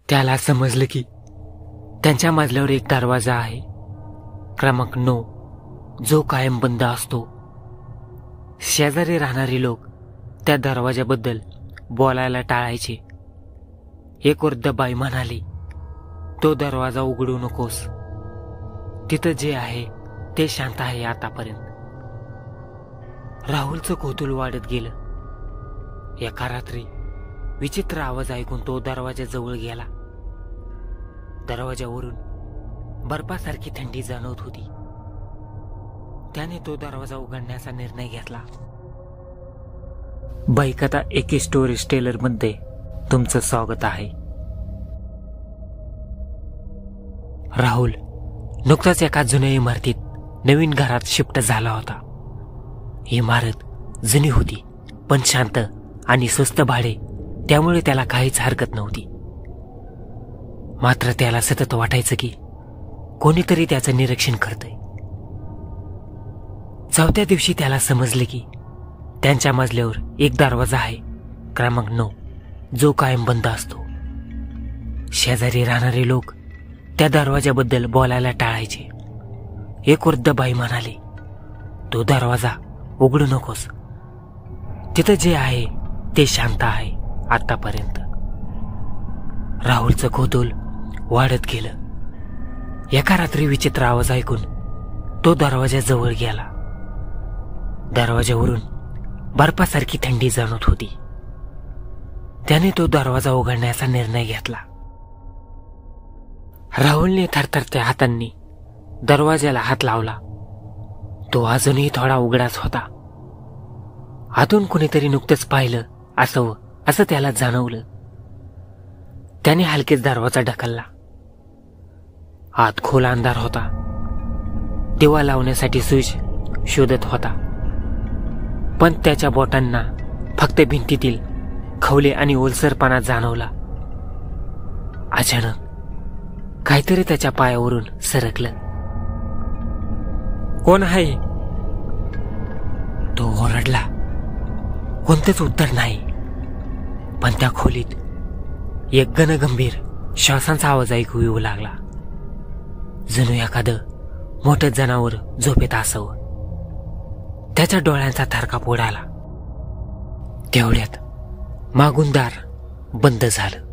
त्याला समजलं की त्यांच्या मजल्यावर एक दरवाजा आहे, क्रमांक 9, जो कायम बंद असतो. शेजारी राहणारी लोक त्या दरवाजाबद्दल बोलायला टाळायचे. एक वृद्ध बाई म्हणाली, तो दरवाजा उघडू नकोस, तिथं जे आहे ते शांत आहे आतापर्यंत. राहुलचं कौतूहल वाढत गेलं. एका रात्री विचित्र आवाज ऐकून तो दरवाजाजवळ गेला. दरवाजावरून बर्फासारखी थंडी जाणवत होती. त्याने तो दरवाजा उघडण्याचा निर्णय घेतला. बाईकथा एके स्टोरी टेलर मध्ये तुमचं स्वागत आहे. राहुल नुकताच एका जुन्या इमारतीत नवीन घरात शिफ्ट झाला होता. इमारत जुनी होती, पण शांत आणि स्वस्त भाडे, त्यामुळे त्याला काहीच हरकत नव्हती. मात्र त्याला सतत वाटायचं की कोणीतरी त्याचं निरीक्षण करतंय. चौथ्या दिवशी त्याला समजले की त्यांच्या मजल्यावर एक दरवाजा आहे, क्रमांक 9, जो कायम बंद असतो. शेजारी राहणारे लोक त्या दरवाजाबद्दल बोलायला टाळायचे. एक वृद्ध बाई म्हणाली, तो दरवाजा उघडू नकोस, तिथं जे आहे ते शांत आहे आतापर्यंत. राहुलचं कौतूहल वाढत गेलं. एका रात्री विचित्र आवाज ऐकून तो दरवाजाजवळ गेला. दरवाजावरून बर्फासारखी थंडी जाणवत होती. त्याने तो दरवाजा उघडण्याचा निर्णय घेतला. राहुलने थरथरत्या हातांनी दरवाजाला हात लावला. तो अजूनही थोडा उघडाच होता. आतून कुणीतरी नुकतंच पाहिलं असावं असं त्याला जाणवलं. त्याने हलकेच दरवाजा ढकलला. आत खोल अंधार होता. दिवा लावण्यासाठी स्विच शोधत होता, पण त्याच्या बोटांना फक्त भिंतीतील खवले आणि ओलसरपणा जाणवला. अचानक काहीतरी त्याच्या पायावरून सरकलं. कोण आहे? तो ओरडला. कोणतेच उत्तर नाही, पण त्या खोलीत एक गणगंभीर श्वासांचा आवाज ऐकू येऊ लागला. जणू एखादं मोठं जनावर झोपेत असावं. त्याच्या डोळ्यांचा थरकाप उडाला. तेवढ्यात मागून दार बंद झालं.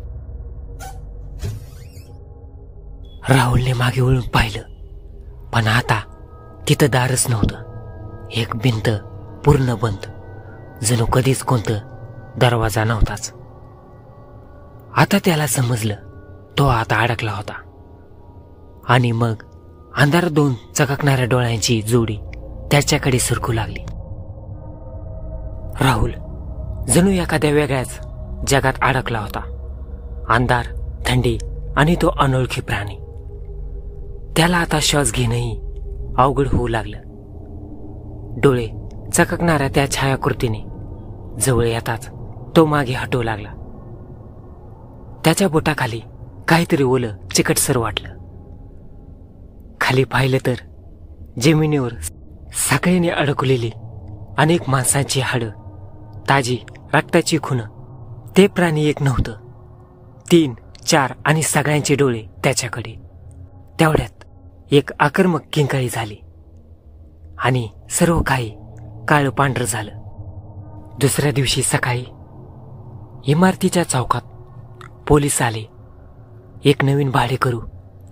राहुलने मागे वळून पाहिलं, पण आता तिथं दारच नव्हतं. एक भिंत पूर्ण बंद, जणू कधीच कोणतं दरवाजा नव्हताच. आता त्याला समजलं तो आता अडकला होता. आणि मग अंधारात 2 चककणाऱ्या डोळ्यांची जोडी त्याच्याकडे सरकू लागली. राहुल जणू एखाद्या वेगळ्याच जगात अडकला होता. अंधार, थंडी आणि तो अनोळखी प्राणी. त्याला आता श्वास घेणंही अवघड होऊ लागलं. डोळे चककणाऱ्या त्या छायाकृतीने जवळ येताच तो मागे हटू लागला. त्याच्या बोटाखाली काहीतरी ओलं चिकटसर वाटलं. खाली पाहिलं तर जमिनीवर साखळीने अडकलेली अनेक माणसांची हाडं, ताजी रक्ताची खुणं. ते प्राणी एक नव्हतं, 3, 4 आणि सगळ्यांचे डोळे त्याच्याकडे. तेवढ्यात एक आक्रमक किंकाळी झाली आणि सर्व काही काळं पांढरं झालं. दुसऱ्या दिवशी सकाळी इमारतीच्या चौकात पोलीस आले. एक नवीन भाडेकरू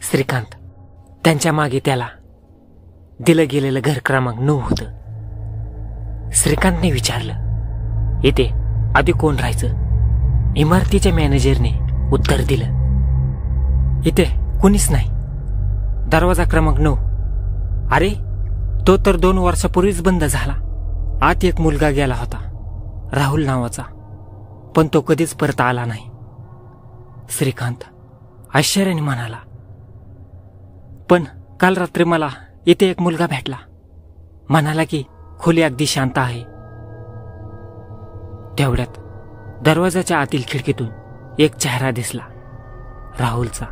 श्रीकांत, त्यांच्या मागे त्याला दिलं गेलेलं घर क्रमांक 9 होतं. श्रीकांतने विचारलं, इथे आधी कोण राहायचं? इमारतीच्या मॅनेजरने उत्तर दिलं, इथे कुणीच नाही. दरवाजा क्रमांक 9. अरे, तो तर 2 वर्षापूर्वीच बंद झाला. आत एक मुलगा गेला होता, राहुल नावाचा, पण तो कधीच परत आला नाही. श्रीकांत आश्चर्याने म्हणाला, पण काल रात्री मला इथे एक मुलगा भेटला. म्हणाला की खोली अगदी शांत आहे. तेवढ्यात दरवाजाच्या आतील खिडकीतून एक चेहरा दिसला, राहुलचा.